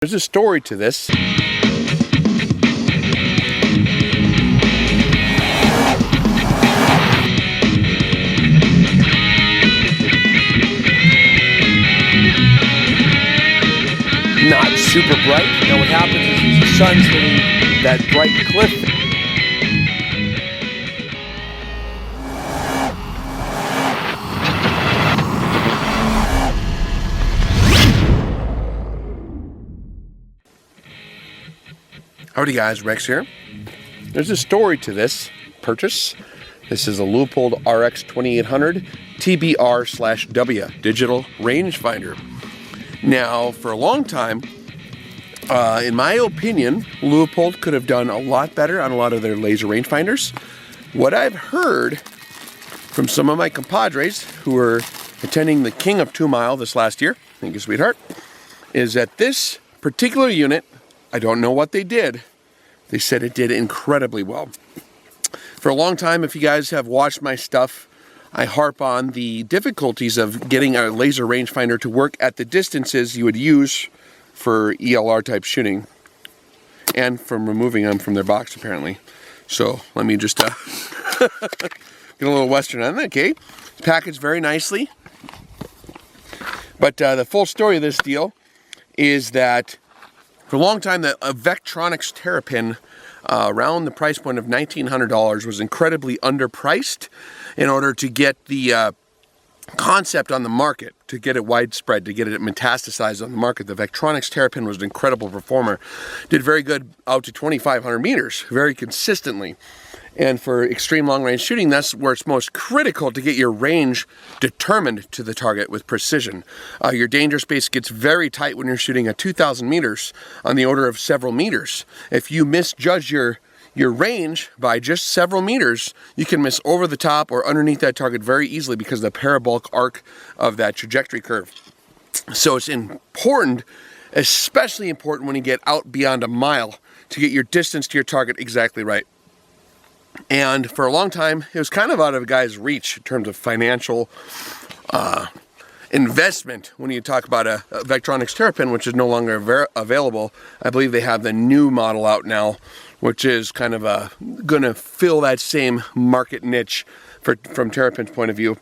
There's a story to this. Not super bright. Now what happens is the sun's hitting that bright cliff. Howdy guys, Rex here. There's a story to this purchase. This is a Leupold RX-2800 TBR/W digital rangefinder. Now, for a long time, in my opinion, Leupold could have done a lot better on a lot of their laser rangefinders. What I've heard from some of my compadres who were attending the King of 2 Mile this last year, thank you sweetheart, is that this particular unit, I don't know what they did, they said it did incredibly well. For a long time, if you guys have watched my stuff, I harp on the difficulties of getting a laser rangefinder to work at the distances you would use for ELR type shooting, and from removing them from their box apparently. So let me just get a little Western on that, okay? It's packaged very nicely. But the full story of this deal is that for a long time, the Vectronics Terrapin around the price point of $1,900 was incredibly underpriced in order to get the concept on the market, to get it widespread, to get it metastasized on the market. The Vectronics Terrapin was an incredible performer. Did very good out to 2,500 meters, very consistently. And for extreme long-range shooting, that's where it's most critical to get your range determined to the target with precision. Your danger space gets very tight when you're shooting at 2,000 meters on the order of several meters. If you misjudge your range by just several meters, you can miss over the top or underneath that target very easily because of the parabolic arc of that trajectory curve. So it's important, especially important when you get out beyond a mile, to get your distance to your target exactly right. And for a long time, it was kind of out of a guy's reach in terms of financial investment when you talk about a Vectronics Terrapin, which is no longer available. I believe they have the new model out now, which is kind of going to fill that same market niche from Terrapin's point of view.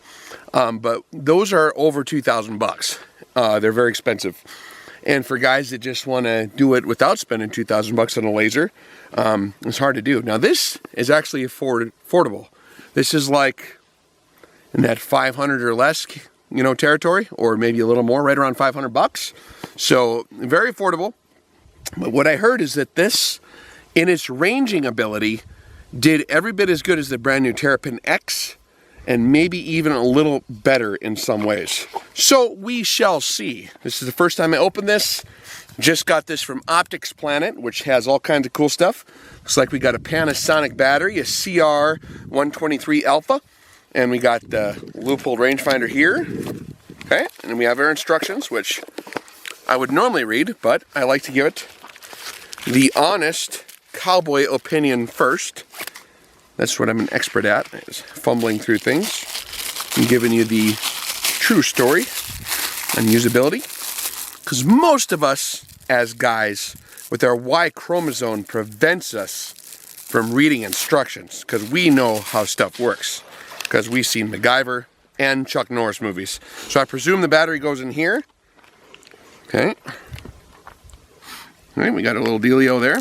But those are over $2,000. They're very expensive. And for guys that just want to do it without spending $2,000 on a laser, it's hard to do. Now this is actually affordable. This is like in that 500 or less, territory, or maybe a little more, right around $500. So very affordable. But what I heard is that this, in its ranging ability, did every bit as good as the brand new Terrapin X, and maybe even a little better in some ways. So we shall see. This is the first time I opened this. Just got this from Optics Planet, which has all kinds of cool stuff. Looks like we got a Panasonic battery, a CR123 Alpha, and we got the Leupold rangefinder here. Okay, and we have our instructions, which I would normally read, but I like to give it the honest cowboy opinion first. That's what I'm an expert at, is fumbling through things and giving you the true story and usability. Because most of us, as guys, with our Y chromosome prevents us from reading instructions, because we know how stuff works, because we've seen MacGyver and Chuck Norris movies. So I presume the battery goes in here. Okay. All right, we got a little dealio there.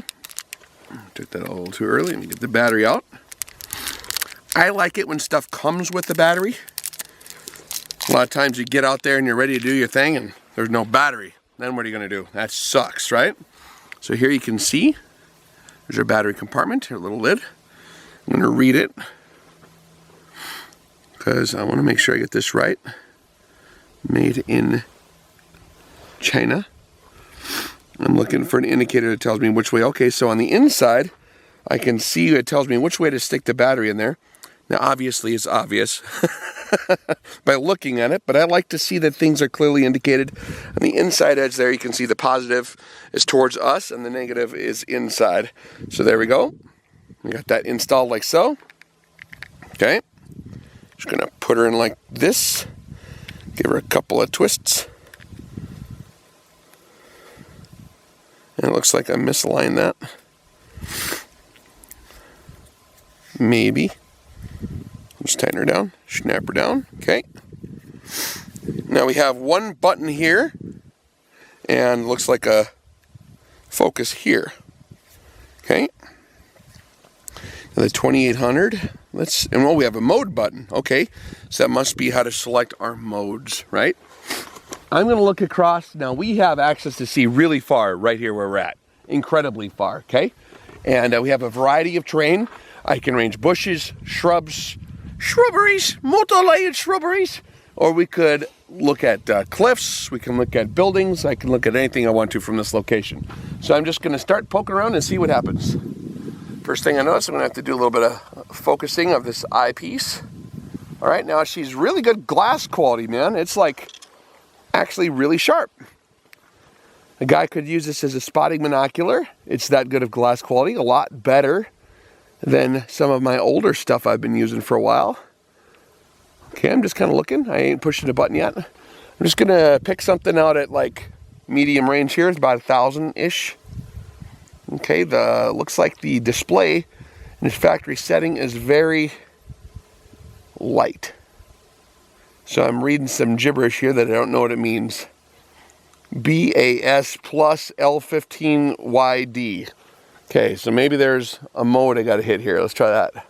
Took that a little too early. Let me get the battery out. I like it when stuff comes with the battery. A lot of times you get out there and you're ready to do your thing and there's no battery. Then what are you going to do? That sucks, right? So here you can see, there's our battery compartment, your little lid. I'm going to read it because I want to make sure I get this right. Made in China. I'm looking for an indicator that tells me which way. Okay, so on the inside, I can see it tells me which way to stick the battery in there. Now, obviously, it's obvious by looking at it, but I like to see that things are clearly indicated. On the inside edge there, you can see the positive is towards us and the negative is inside. So there we go. We got that installed like so. Okay. Just going to put her in like this. Give her a couple of twists. And it looks like I misaligned that. Maybe. Just tighten her down, snap her down, okay. Now we have one button here, and looks like a focus here, okay. Now the 2800, we have a mode button, okay. So that must be how to select our modes, right? I'm going to look across. Now we have access to see really far right here where we're at. Incredibly far, okay? And we have a variety of terrain. I can range bushes, shrubs, shrubberies, multi-layered shrubberies. Or we could look at cliffs. We can look at buildings. I can look at anything I want to from this location. So I'm just going to start poking around and see what happens. First thing I notice, I'm going to have to do a little bit of focusing of this eyepiece. All right, now she's really good glass quality, man. It's like actually really sharp. A guy could use this as a spotting binocular. It's that good of glass quality, a lot better than some of my older stuff I've been using for a while. Okay, I'm just kind of looking. I ain't pushing the button yet. I'm just gonna pick something out at like medium range here. It's about 1,000-ish. Okay, looks like the display in its factory setting is very light. So I'm reading some gibberish here that I don't know what it means. BAS plus L15YD. Okay, so maybe there's a mode I gotta hit here. Let's try that.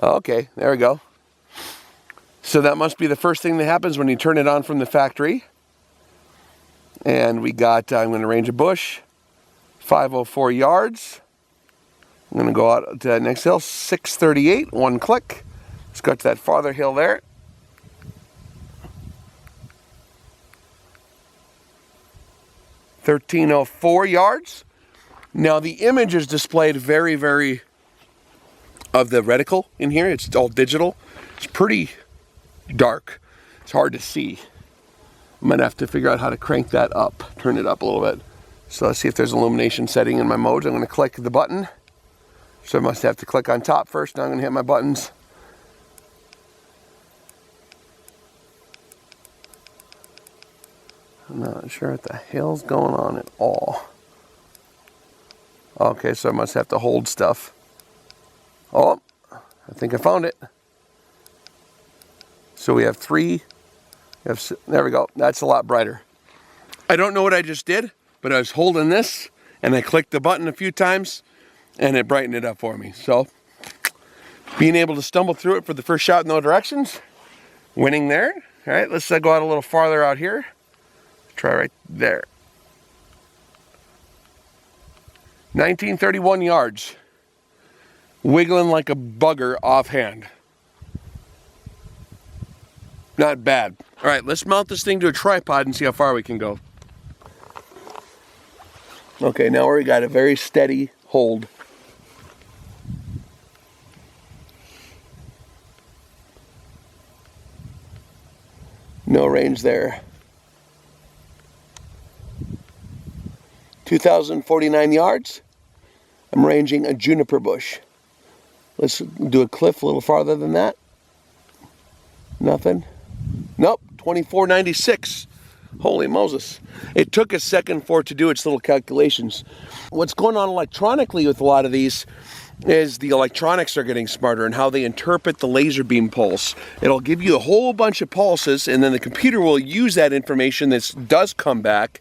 Okay, there we go. So that must be the first thing that happens when you turn it on from the factory. And we got, I'm gonna range a bush, 504 yards. I'm going to go out to that next hill, 638, one click. Let's go to that farther hill there. (1304 yards. Now the image is displayed very, very of the reticle in here. It's all digital. It's pretty dark. It's hard to see. I'm going to have to figure out how to crank that up, turn it up a little bit. So let's see if there's illumination setting in my modes. I'm going to click the button. So I must have to click on top first. Now I'm going to hit my buttons. I'm not sure what the hell's going on at all. Okay, so I must have to hold stuff. Oh, I think I found it. So we have three. There we go. That's a lot brighter. I don't know what I just did, but I was holding this and I clicked the button a few times and it brightened it up for me. So being able to stumble through it for the first shot in no directions, winning there. All right, let's go out a little farther out here. Try right there. 1931 yards. Wiggling like a bugger offhand. Not bad. All right, let's mount this thing to a tripod and see how far we can go. Okay, now we got a very steady hold. No range there. 2,049 yards. I'm ranging a juniper bush. Let's do a cliff a little farther than that. Nothing. Nope, 2496. Holy Moses. It took a second for it to do its little calculations. What's going on electronically with a lot of these is the electronics are getting smarter and how they interpret the laser beam pulse. It'll give you a whole bunch of pulses and then the computer will use that information that does come back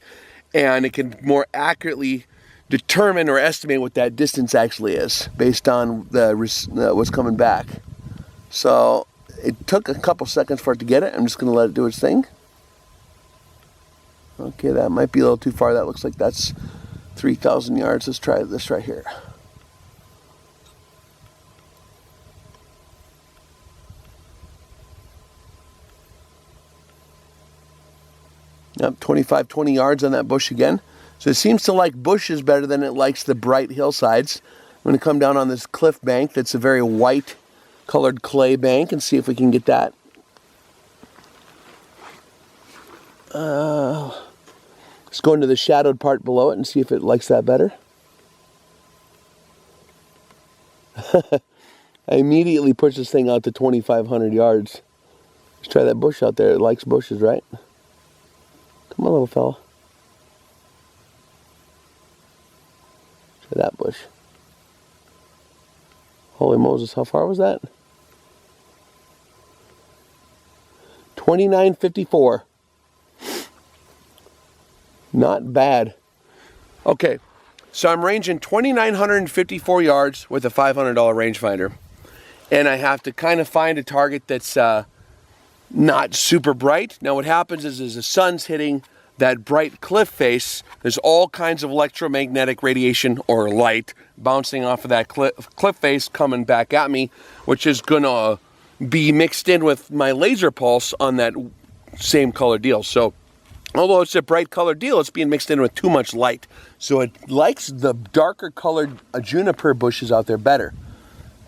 and it can more accurately determine or estimate what that distance actually is based on what's coming back. So it took a couple seconds for it to get it. I'm just going to let it do its thing. Okay, that might be a little too far. That looks like that's 3,000 yards. Let's try this right here. Yep, 20 yards on that bush again. So it seems to like bushes better than it likes the bright hillsides. I'm going to come down on this cliff bank that's a very white colored clay bank and see if we can get that. Let's go into the shadowed part below it and see if it likes that better. I immediately pushed this thing out to 2,500 yards. Let's try that bush out there. It likes bushes, right? Come on, little fella. Try that bush. Holy Moses, how far was that? 2954. Not bad. Okay, so I'm ranging 2,954 yards with a $500 rangefinder. And I have to kind of find a target that's not super bright. Now what happens is as the sun's hitting that bright cliff face, there's all kinds of electromagnetic radiation or light bouncing off of that cliff face coming back at me, which is gonna be mixed in with my laser pulse on that same color deal. So although it's a bright colored deal, it's being mixed in with too much light. So it likes the darker colored juniper bushes out there better.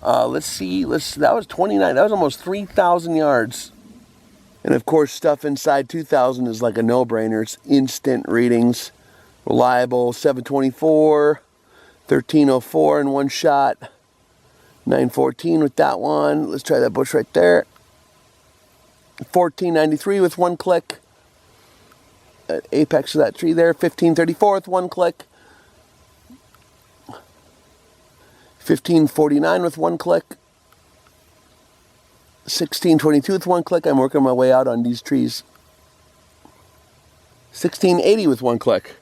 Let's see, that was 29, that was almost 3,000 yards. And of course, stuff inside 2,000 is like a no-brainer. It's instant readings, reliable, 724, 1304 in one shot, 914 with that one. Let's try that bush right there. 1493 with one click. Apex of that tree there, 1534 with one click. 1549 with one click. 1622 with one click. I'm working my way out on these trees. 1680 with one click.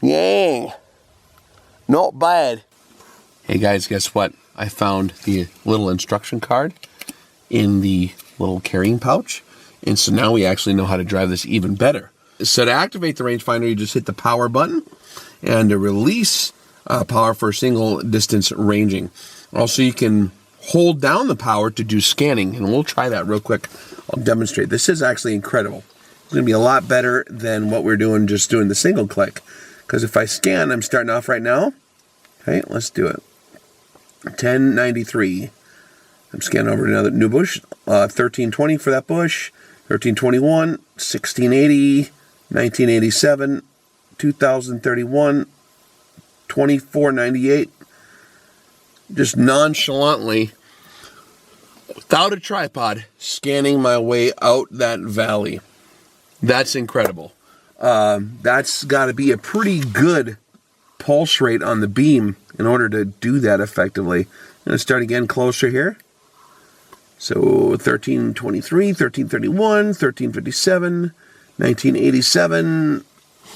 Yang. Not bad. Hey guys, guess what? I found the little instruction card in the little carrying pouch. And so now we actually know how to drive this even better. So to activate the rangefinder, you just hit the power button, and to release power for single distance ranging. Also, you can hold down the power to do scanning, and we'll try that real quick. I'll demonstrate. This is actually incredible. It's going to be a lot better than what we're doing just doing the single click. Because if I scan, I'm starting off right now. Okay, let's do it. 1093. I'm scanning over to another new bush. 1320 for that bush. 1321, 1680, 1987, 2031, 2498. Just nonchalantly, without a tripod, scanning my way out that valley. That's incredible. That's got to be a pretty good pulse rate on the beam in order to do that effectively. I'm going to start again closer here. So 1323, 1331, 1357, 1987.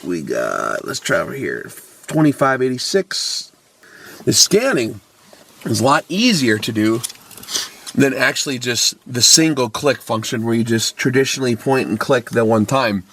We got, let's try over here, 2586. The scanning is a lot easier to do than actually just the single click function where you just traditionally point and click the one time.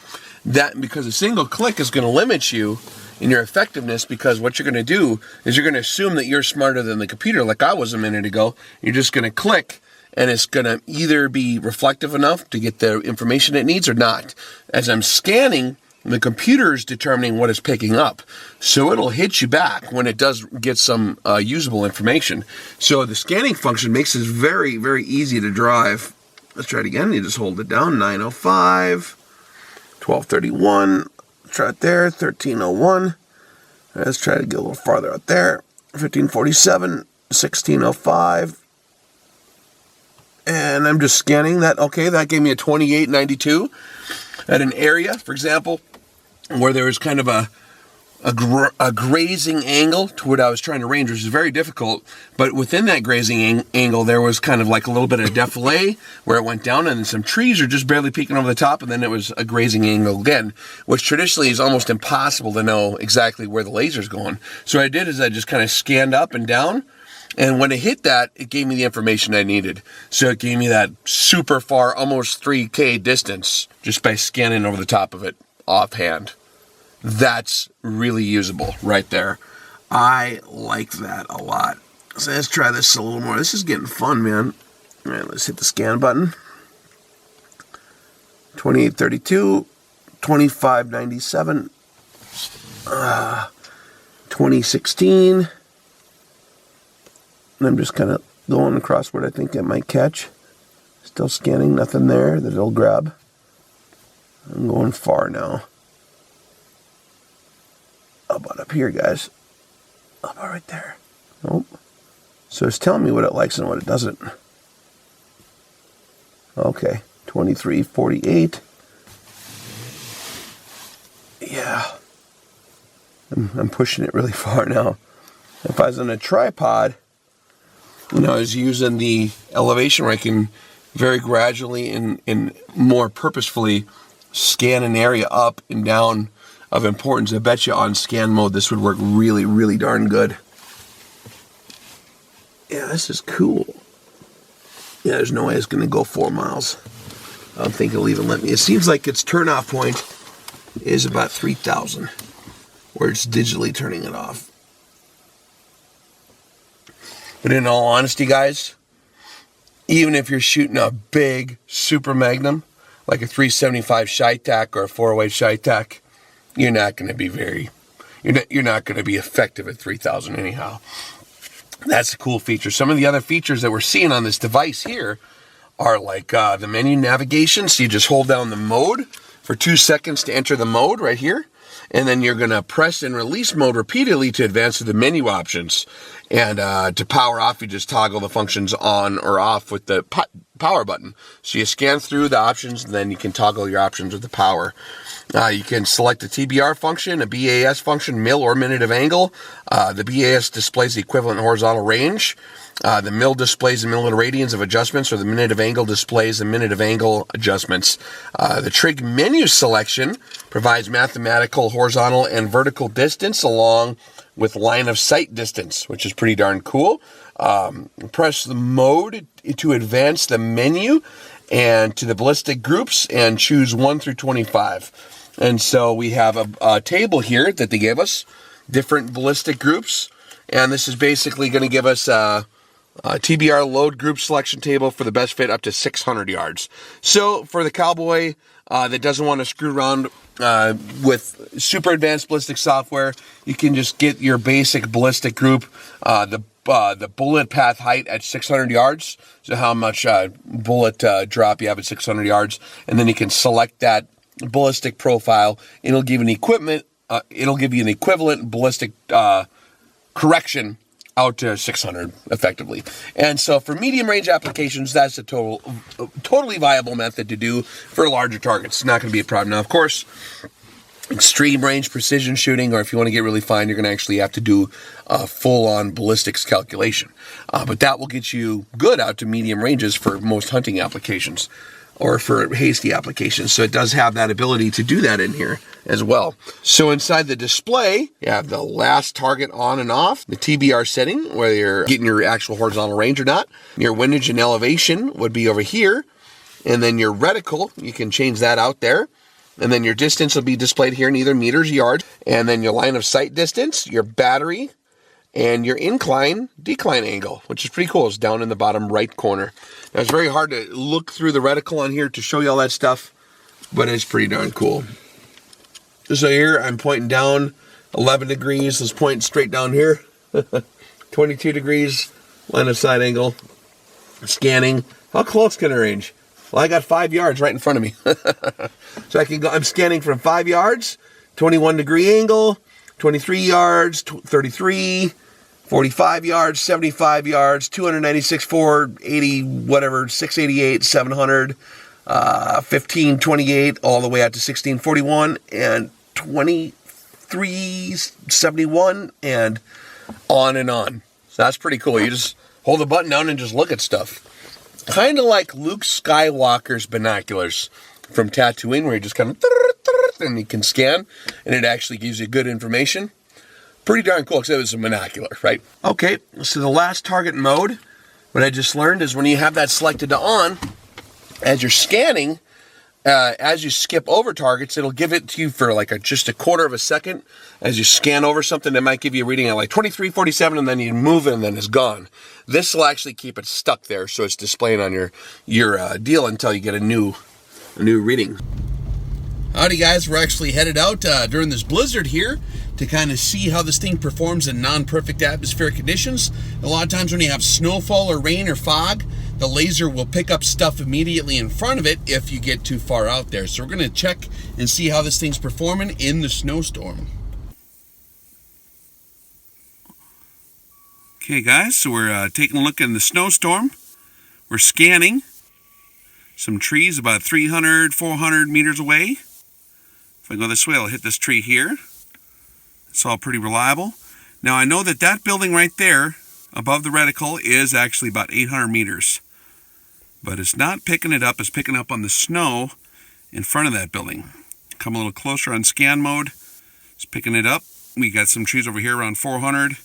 That because a single click is going to limit you in your effectiveness, because what you're going to do is you're going to assume that you're smarter than the computer, like I was a minute ago. You're just going to click, and it's going to either be reflective enough to get the information it needs or not. As I'm scanning, the computer is determining what it's picking up. So it'll hit you back when it does get some usable information. So the scanning function makes this very, very easy to drive. Let's try it again. You just hold it down. 905, 1231. Try it there. 1301. Let's try to get a little farther out there. 1547, 1605. And I'm just scanning that. Okay, that gave me a 2892 at an area, for example, where there was kind of a grazing angle to what I was trying to range, which is very difficult. But within that grazing angle, there was kind of like a little bit of defilé where it went down, and then some trees are just barely peeking over the top, and then it was a grazing angle again, which traditionally is almost impossible to know exactly where the laser's going. So what I did is I just kind of scanned up and down. And when it hit that, it gave me the information I needed. So it gave me that super far, almost 3K distance, just by scanning over the top of it offhand. That's really usable right there. I like that a lot. So let's try this a little more. This is getting fun, man. All right, let's hit the scan button. 2832, 2597, 2016. And I'm just kind of going across what I think it might catch. Still scanning, nothing there that it'll grab. I'm going far now. How about up here, guys? How about right there? Nope. So it's telling me what it likes and what it doesn't. Okay, 2348. Yeah, I'm pushing it really far now. If I was on a tripod, and I was using the elevation where I can very gradually and more purposefully scan an area up and down of importance, I bet you on scan mode this would work really, really darn good. Yeah, this is cool. Yeah, there's no way it's going to go 4 miles. I don't think it'll even let me. It seems like its turnoff point is about 3,000, where it's digitally turning it off. But in all honesty, guys, even if you're shooting a big super magnum, like a 375 Shitac or a 408 Shitac, you're not going to be you're not going to be effective at 3,000 anyhow. That's a cool feature. Some of the other features that we're seeing on this device here are like the menu navigation. So you just hold down the mode for 2 seconds to enter the mode right here. And then you're going to press and release mode repeatedly to advance to the menu options. And to power off, you just toggle the functions on or off with the power button. So you scan through the options, and then you can toggle your options with the power. You can select a TBR function, a BAS function, mil or minute of angle. The BAS displays the equivalent horizontal range. The mil displays the minute radians of adjustments, or the minute of angle displays the minute of angle adjustments. The trig menu selection provides mathematical horizontal and vertical distance along with line of sight distance, which is pretty darn cool. Press the mode to advance the menu and to the ballistic groups and choose 1 through 25. And so we have a table here that they gave us, different ballistic groups. And this is basically going to give us a TBR load group selection table for the best fit up to 600 yards. So for the cowboy that doesn't want to screw around with super advanced ballistic software, you can just get your basic ballistic group, the bullet path height at 600 yards. So how much bullet drop you have at 600 yards. And then you can select that ballistic profile. It'll give you an equivalent ballistic correction out to 600 effectively. And so for medium range applications, that's a totally viable method to do for larger targets. It's not going to be a problem. Now, of course, extreme range precision shooting, or if you want to get really fine, you're going to actually have to do a full-on ballistics calculation. But that will get you good out to medium ranges for most hunting applications, or for hasty applications. So it does have that ability to do that in here as well. So inside the display, you have the last target on and off, the TBR setting, whether you're getting your actual horizontal range or not. Your windage and elevation would be over here. And then your reticle, you can change that out there. And then your distance will be displayed here in either meters, yards. And then your line of sight distance, your battery, and your decline angle, which is pretty cool. It's down in the bottom right corner. Now, it's very hard to look through the reticle on here to show you all that stuff, but it's pretty darn cool. So here, I'm pointing down 11 degrees. Let's point straight down here. 22 degrees, line of sight angle. Scanning. How close can I range? Well, I got 5 yards right in front of me. So I can go, I'm scanning from 5 yards, 21 degree angle, 23 yards, 33, 45 yards, 75 yards, 296, 480, whatever, 688, 700, 1528, all the way out to 1641, and 2371, and on and on. So that's pretty cool. You just hold the button down and just look at stuff. Kind of like Luke Skywalker's binoculars from Tatooine, where you just kind of, and you can scan, and it actually gives you good information. Pretty darn cool, because it was a binocular, right? Okay, so the last target mode, what I just learned is when you have that selected to on, as you're scanning, as you skip over targets, it'll give it to you for like just a quarter of a second. As you scan over something, it might give you a reading at like 2347, and then you move it, and then it's gone. This will actually keep it stuck there, so it's displaying on your deal until you get a new reading. Howdy guys, we're actually headed out during this blizzard here to kind of see how this thing performs in non-perfect atmospheric conditions. A lot of times when you have snowfall or rain or fog, the laser will pick up stuff immediately in front of it if you get too far out there. So we're going to check and see how this thing's performing in the snowstorm. Okay guys, so we're taking a look in the snowstorm. We're scanning. some trees about 300, 400 meters away. If I go this way, I'll hit this tree here. It's all pretty reliable. Now I know that that building right there above the reticle is actually about 800 meters. But it's not picking it up, it's picking up on the snow in front of that building. Come a little closer on scan mode. It's picking it up. We got some trees over here around 400.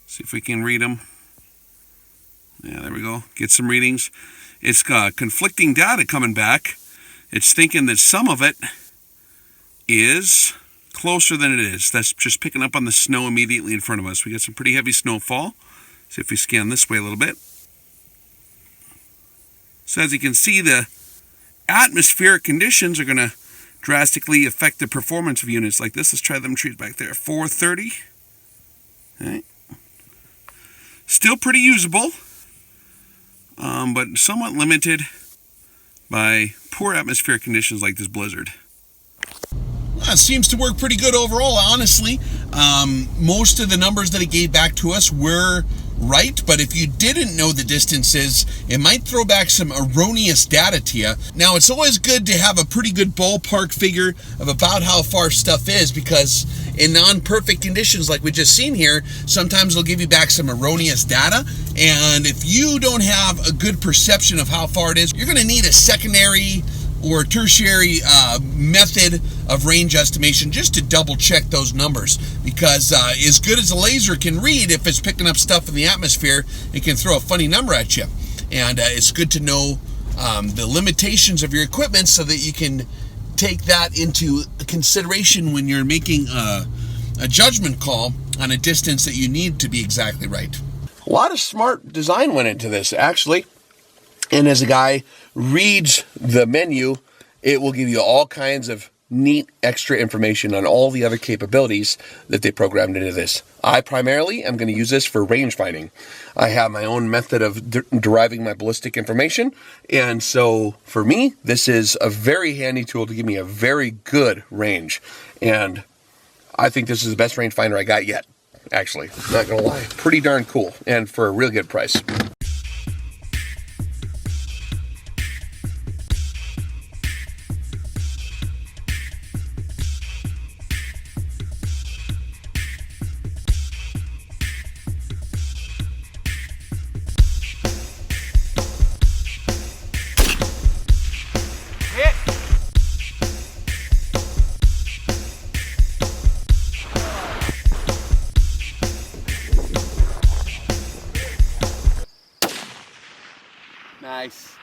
See if we can read them. Yeah, there we go. Get some readings. It's conflicting data coming back. It's thinking that some of it is closer than it is. That's just picking up on the snow immediately in front of us. We got some pretty heavy snowfall. See if we scan this way a little bit. So as you can see, the atmospheric conditions are going to drastically affect the performance of units like this. Let's try them trees back there. 430. All right. Still pretty usable, but somewhat limited by poor atmospheric conditions like this blizzard. Well, it seems to work pretty good overall, honestly. Most of the numbers that it gave back to us were right, but if you didn't know the distances, it might throw back some erroneous data to you. Now, it's always good to have a pretty good ballpark figure of about how far stuff is, because in non-perfect conditions like we just seen here, sometimes it'll give you back some erroneous data, and if you don't have a good perception of how far it is, you're going to need a secondary or tertiary method of range estimation just to double check those numbers, because as good as a laser can read, if it's picking up stuff in the atmosphere, it can throw a funny number at you. And it's good to know the limitations of your equipment so that you can take that into consideration when you're making a judgment call on a distance that you need to be exactly right. A lot of smart design went into this, actually. And as a guy reads the menu, it will give you all kinds of neat extra information on all the other capabilities that they programmed into this. I primarily am going to use this for range finding. I have my own method of deriving my ballistic information, and so for me, this is a very handy tool to give me a very good range. And I think this is the best rangefinder I got yet, actually. Not going to lie. Pretty darn cool, and for a real good price. Nice.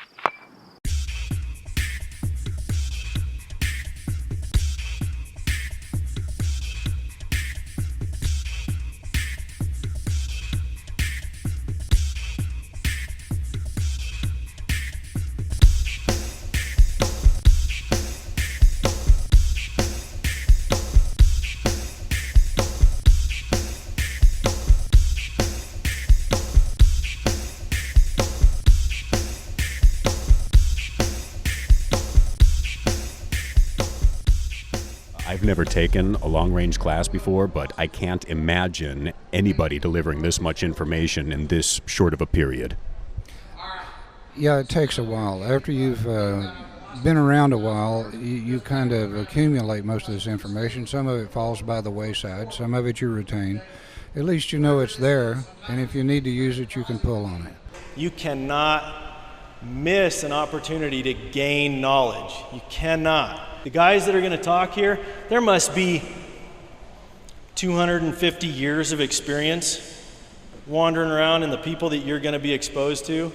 I've never taken a long-range class before, but I can't imagine anybody delivering this much information in this short of a period. Yeah, it takes a while. After you've been around a while, you kind of accumulate most of this information. Some of it falls by the wayside, some of it you retain. At least you know it's there, and if you need to use it, you can pull on it. You cannot miss an opportunity to gain knowledge. You cannot. The guys that are going to talk here, there must be 250 years of experience wandering around in the people that you're going to be exposed to.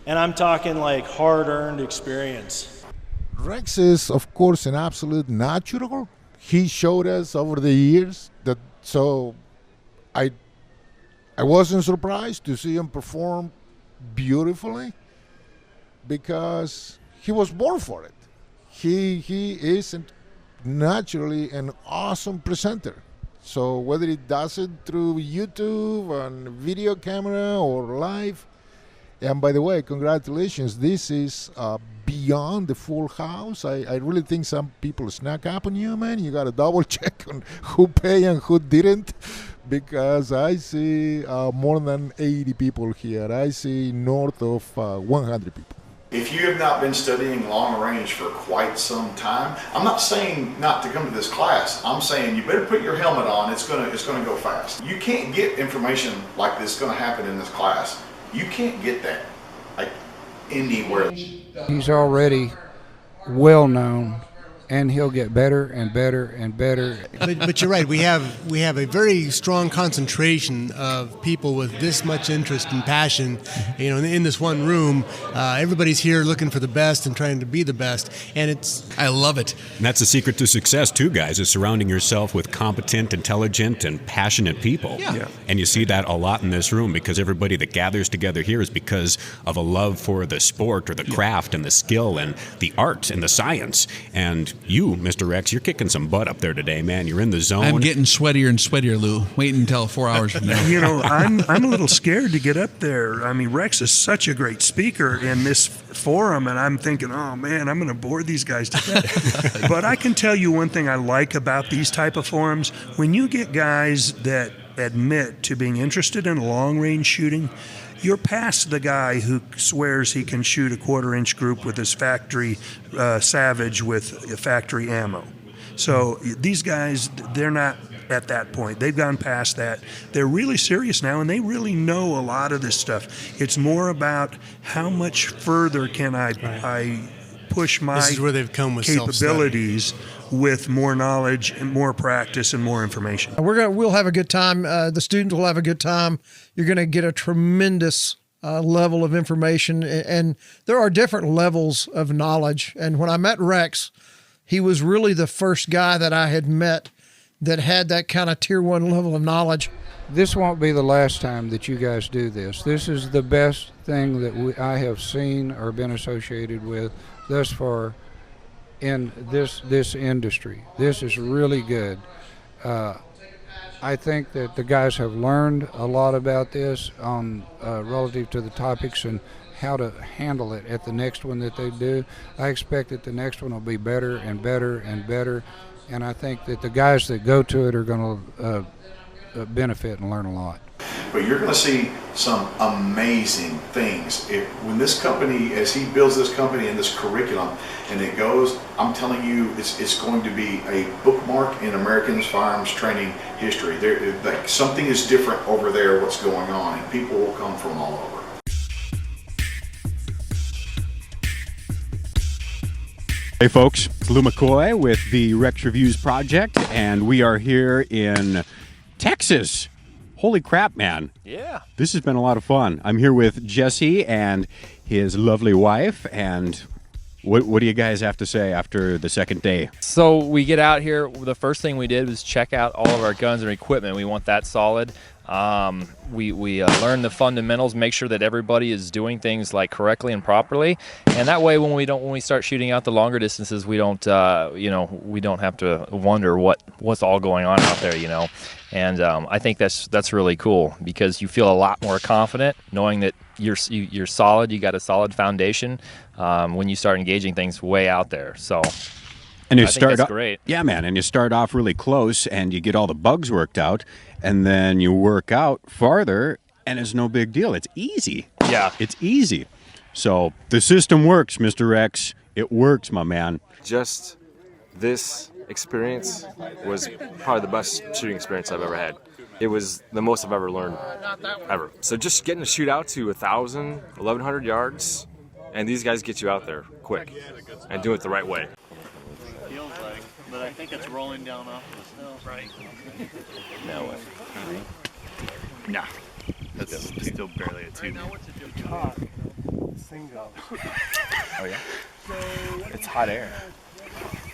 And I'm talking like hard-earned experience. Rex is, of course, an absolute natural. He showed us over the years that, so I wasn't surprised to see him perform beautifully because he was born for it. He is naturally an awesome presenter. So whether he does it through YouTube, on video camera, or live, and by the way, congratulations, this is beyond the full house. I really think some people snuck up on you, man. You got to double check on who paid and who didn't, because I see more than 80 people here. I see north of 100 people. If you have not been studying long range for quite some time, I'm not saying not to come to this class. I'm saying you better put your helmet on. It's gonna go fast. You can't get information like this is gonna happen in this class. You can't get that like anywhere. He's already well known, and he'll get better and better and better. But you're right. We have a very strong concentration of people with this much interest and passion. You know, in this one room, everybody's here looking for the best and trying to be the best, and I love it. And that's the secret to success, too, guys, is surrounding yourself with competent, intelligent, and passionate people. Yeah. And you see that a lot in this room because everybody that gathers together here is because of a love for the sport or the craft and the skill and the art and the science. And you, Mr. Rex, you're kicking some butt up there today, man. You're in the zone. I'm getting sweatier and sweatier, Lou. Wait until 4 hours from now. You know, I'm a little scared to get up there. I mean, Rex is such a great speaker in this forum, and I'm thinking, oh man, I'm going to bore these guys to death. But I can tell you one thing I like about these type of forums: when you get guys that admit to being interested in long-range shooting, you're past the guy who swears he can shoot a quarter-inch group with his factory Savage with factory ammo. So these guys, they're not at that point. They've gone past that. They're really serious now, and they really know a lot of this stuff. It's more about how much further can I push my This is where they've come with capabilities with more knowledge and more practice and more information. We'll have a good time. The students will have a good time. You're going to get a tremendous level of information, and there are different levels of knowledge. And when I met Rex, he was really the first guy that I had met that had that kind of tier 1 level of knowledge. This won't be the last time that you guys do this. This is the best thing that I have seen or been associated with thus far in this industry. This is really good. I think that the guys have learned a lot about this on relative to the topics and how to handle it at the next one that they do. I expect that the next one will be better and better and better, and I think that the guys that go to it are going to benefit and learn a lot. But you're going to see some amazing things. When this company, as he builds this company and this curriculum, and it goes, I'm telling you, it's going to be a bookmark in American firearms training history. Like something is different over there, what's going on, and people will come from all over. Hey folks, it's Lou McCoy with the Rex Reviews Project, and we are here in Texas. Holy crap, man. Yeah. This has been a lot of fun. I'm here with Jesse and his lovely wife, and what do you guys have to say after the second day? So we get out here, the first thing we did was check out all of our guns and equipment. We want that solid. We learn the fundamentals, make sure that everybody is doing things like correctly and properly, and that way when we start shooting out the longer distances, we don't we don't have to wonder what's all going on out there, And I think that's really cool because you feel a lot more confident knowing that you're solid, you got a solid foundation when you start engaging things way out there. So. And you I think that's great. Yeah, man. And you start off really close and you get all the bugs worked out, and then you work out farther, and it's no big deal. It's easy. Yeah. It's easy. So the system works, Mr. Rex. It works, my man. Just this experience was probably the best shooting experience I've ever had. It was the most I've ever learned, ever. So just getting to shoot out to 1,000, 1,100 yards, and these guys get you out there quick and do it the right way. But I think it's rolling down off the snow. Right. No way. Nah. That's still barely a 2. Single. Oh yeah? It's hot air.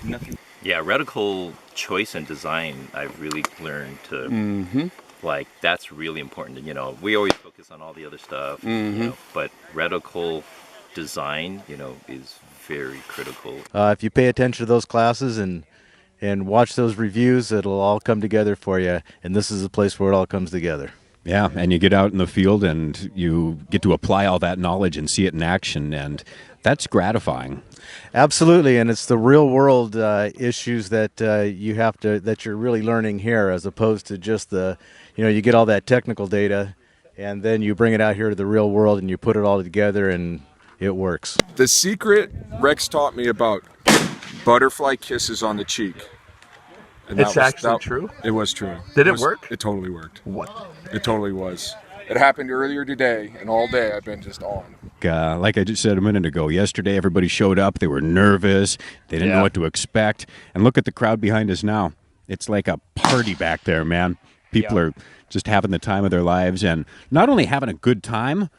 Nothing. Yeah, reticle choice and design, I've really learned to, like, that's really important. We always focus on all the other stuff, but reticle design, is very critical. If you pay attention to those classes and watch those reviews, it'll all come together for you, and this is a place where it all comes together. Yeah, and you get out in the field and you get to apply all that knowledge and see it in action, and that's gratifying. Absolutely, and it's the real world issues that that you're really learning here, as opposed to just you get all that technical data, and then you bring it out here to the real world and you put it all together, and it works. The secret Rex taught me about butterfly kisses on the cheek. And It's actually true? It was true. Did it work? It totally worked. What? It totally was. It happened earlier today, and all day I've been just on. Like I just said a minute ago, yesterday everybody showed up. They were nervous. They didn't know what to expect. And look at the crowd behind us now. It's like a party back there, man. People are just having the time of their lives, and not only having a good time,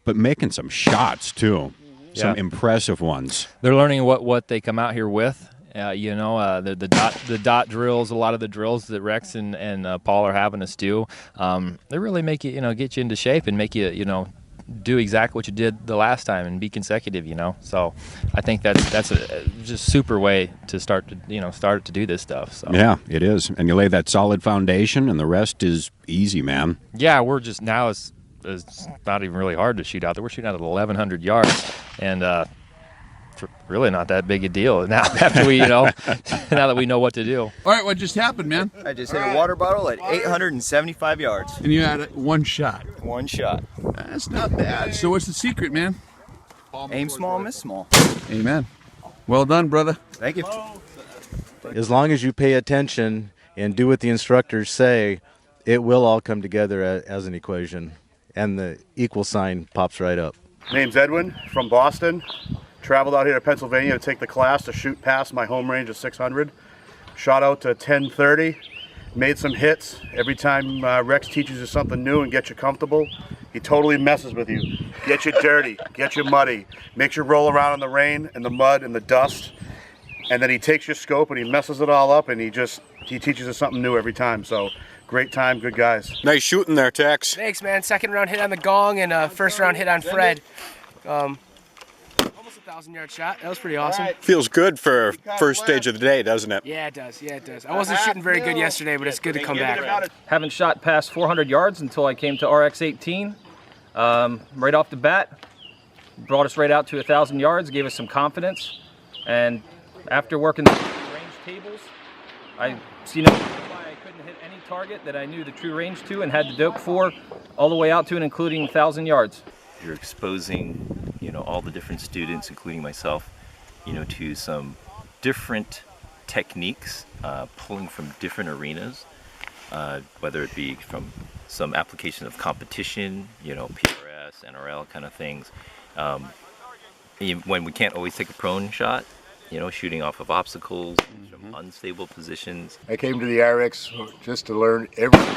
but making some shots too. Some impressive ones. They're learning what they come out here with. The dot drills, a lot of the drills that Rex and Paul are having us do, they really make you, get you into shape and make you, do exactly what you did the last time and be consecutive, So I think that's a just super way to start to do this stuff. So. Yeah, it is. And you lay that solid foundation, and the rest is easy, man. Yeah, we're just now it's not even really hard to shoot out there. We're shooting out at 1,100 yards, and really not that big a deal now after we, now that we know what to do. All right, what just happened, man? I just hit a water bottle at 875 yards. And you had one shot. One shot. That's not bad. So what's the secret, man? Aim small, miss small. Amen. Well done, brother. Thank you. As long as you pay attention and do what the instructors say, it will all come together as an equation, and the equal sign pops right up. Name's Edwin from Boston. Traveled out here to Pennsylvania to take the class to shoot past my home range of 600. Shot out to 1030, made some hits. Every time Rex teaches you something new and gets you comfortable, he totally messes with you. Gets you dirty, gets you muddy, makes you roll around in the rain and the mud and the dust. And then he takes your scope and he messes it all up, and he teaches us something new every time. So great time, good guys. Nice shooting there, Tex. Thanks, man. Second round hit on the gong and first round hit on Fred. Almost a 1,000-yard shot. That was pretty awesome. Feels good for first stage of the day, doesn't it? Yeah, it does. Yeah, it does. I wasn't shooting very good yesterday, but it's good to come back. Haven't shot past 400 yards until I came to RX-18. Right off the bat, brought us right out to 1,000 yards, gave us some confidence. And after working the range tables, I see no reason why I couldn't hit any target that I knew the true range to and had the dope for, all the way out to and including 1,000 yards. You're exposing, all the different students, including myself, to some different techniques, pulling from different arenas, whether it be from some application of competition, PRS, NRL kind of things. When we can't always take a prone shot, shooting off of obstacles, from unstable positions. I came to the RX just to learn everything.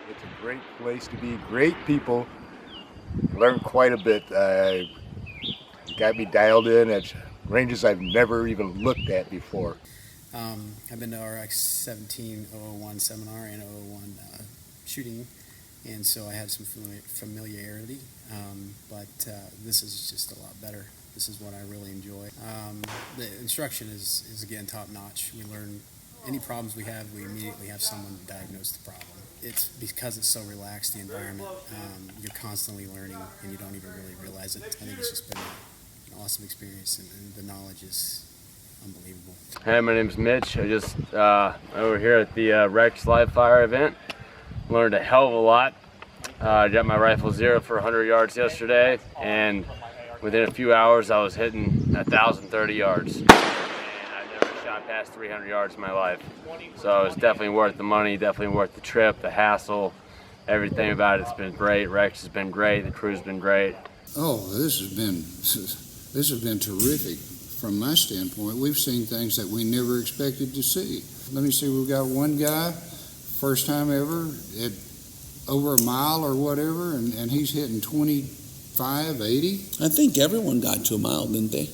It's a great place to be, great people. Learned quite a bit. Got me dialed in at ranges I've never even looked at before. I've been to RX-1701 seminar and 001 shooting, and so I had some familiarity, but this is just a lot better. This is what I really enjoy. The instruction is again top-notch. We learn any problems we have, we immediately have someone diagnose the problem. It's because it's so relaxed, the environment, you're constantly learning and you don't even really realize it. I think it's just been an awesome experience, and the knowledge is unbelievable. Hey, my name's Mitch. I just over here at the Rex Live Fire event. Learned a hell of a lot. I got my rifle zero for 100 yards yesterday, and within a few hours I was hitting 1,030 yards. Past 300 yards in my life, so it's definitely worth the money, definitely worth the trip, the hassle, everything about it's been great. Rex has been great, the crew's been great. Oh, this has been terrific from my standpoint. We've seen things that we never expected to see. Let me see, we've got one guy, first time ever, at over a mile or whatever, and he's hitting 25, 80. I think everyone got to a mile, didn't they?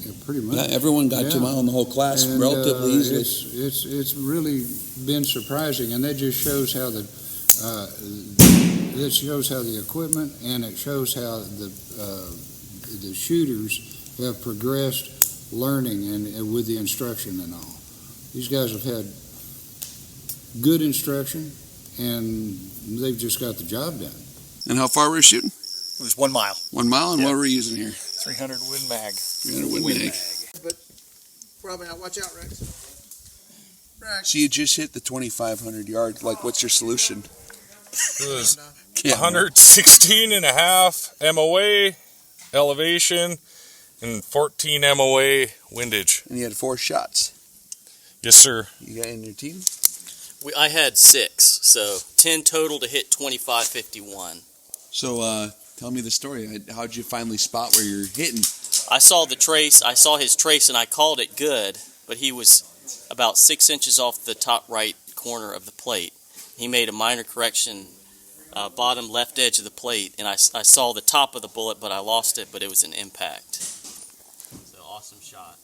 Yeah, pretty much. Yeah, everyone got to a mile in the whole class relatively easily. It's really been surprising, and that just shows how the equipment, and it shows how the shooters have progressed learning and with the instruction and all. These guys have had good instruction, and they've just got the job done. And how far were you shooting? It was 1 mile. 1 mile, and what were we using here? 300 Win Mag. 300 Win Mag. But probably not. Watch out, Rex. So you just hit the 2,500 yard. Like, what's your solution? It was 116 and a half MOA, elevation and 14 MOA windage. And you had 4 shots. Yes, sir. You got in your team? I had 6, so 10 total to hit 2551. So tell me the story. How'd you finally spot where you're hitting? I saw the trace. I saw his trace, and I called it good, but he was about 6 inches off the top right corner of the plate. He made a minor correction, bottom left edge of the plate, and I saw the top of the bullet, but I lost it, but it was an impact. So awesome shot.